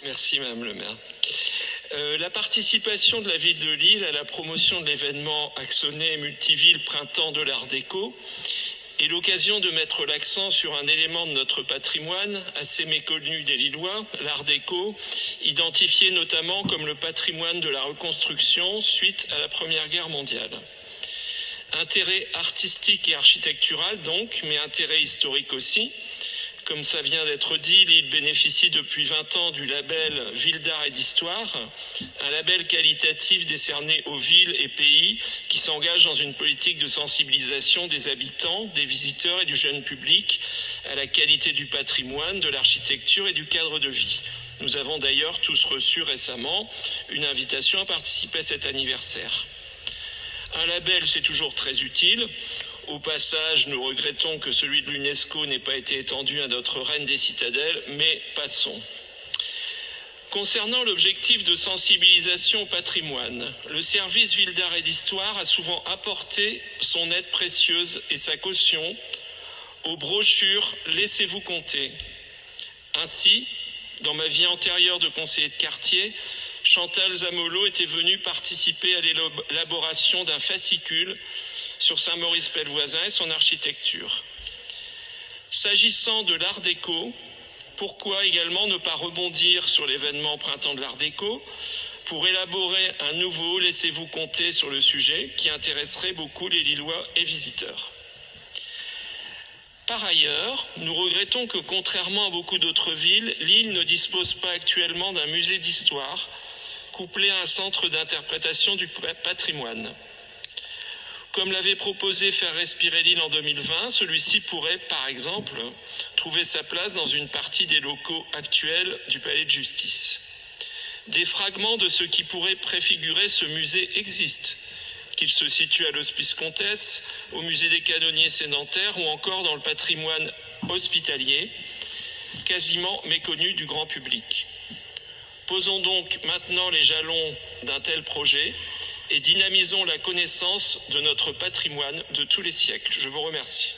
Merci Madame le maire. La participation de la ville de Lille à la promotion de l'événement Axonais Multiville Printemps de l'Art Déco est l'occasion de mettre l'accent sur un élément de notre patrimoine assez méconnu des Lillois, l'Art Déco, identifié notamment comme le patrimoine de la reconstruction suite à la Première Guerre mondiale. Intérêt artistique et architectural donc, mais intérêt historique aussi. Comme ça vient d'être dit, Lille bénéficie depuis 20 ans du label Ville d'art et d'histoire, un label qualitatif décerné aux villes et pays qui s'engagent dans une politique de sensibilisation des habitants, des visiteurs et du jeune public à la qualité du patrimoine, de l'architecture et du cadre de vie. Nous avons d'ailleurs tous reçu récemment une invitation à participer à cet anniversaire. Un label, c'est toujours très utile. Au passage, nous regrettons que celui de l'UNESCO n'ait pas été étendu à notre reine des citadelles, mais passons. Concernant l'objectif de sensibilisation au patrimoine, le service Ville d'art et d'histoire a souvent apporté son aide précieuse et sa caution aux brochures Laissez-vous compter. Ainsi, dans ma vie antérieure de conseiller de quartier, Chantal Zamolo était venue participer à l'élaboration d'un fascicule sur Saint-Maurice-Pelvoisin et son architecture. S'agissant de l'Art Déco, pourquoi également ne pas rebondir sur l'événement Printemps de l'Art Déco pour élaborer un nouveau Laissez-vous compter sur le sujet qui intéresserait beaucoup les Lillois et visiteurs. Par ailleurs, nous regrettons que, contrairement à beaucoup d'autres villes, Lille ne dispose pas actuellement d'un musée d'histoire couplé à un centre d'interprétation du patrimoine. Comme l'avait proposé Faire respirer Lille en 2020, celui-ci pourrait, par exemple, trouver sa place dans une partie des locaux actuels du Palais de Justice. Des fragments de ce qui pourrait préfigurer ce musée existent, qu'il se situe à l'Hospice Comtesse, au musée des canonniers sédentaires ou encore dans le patrimoine hospitalier, quasiment méconnu du grand public. Posons donc maintenant les jalons d'un tel projet et dynamisons la connaissance de notre patrimoine de tous les siècles. Je vous remercie.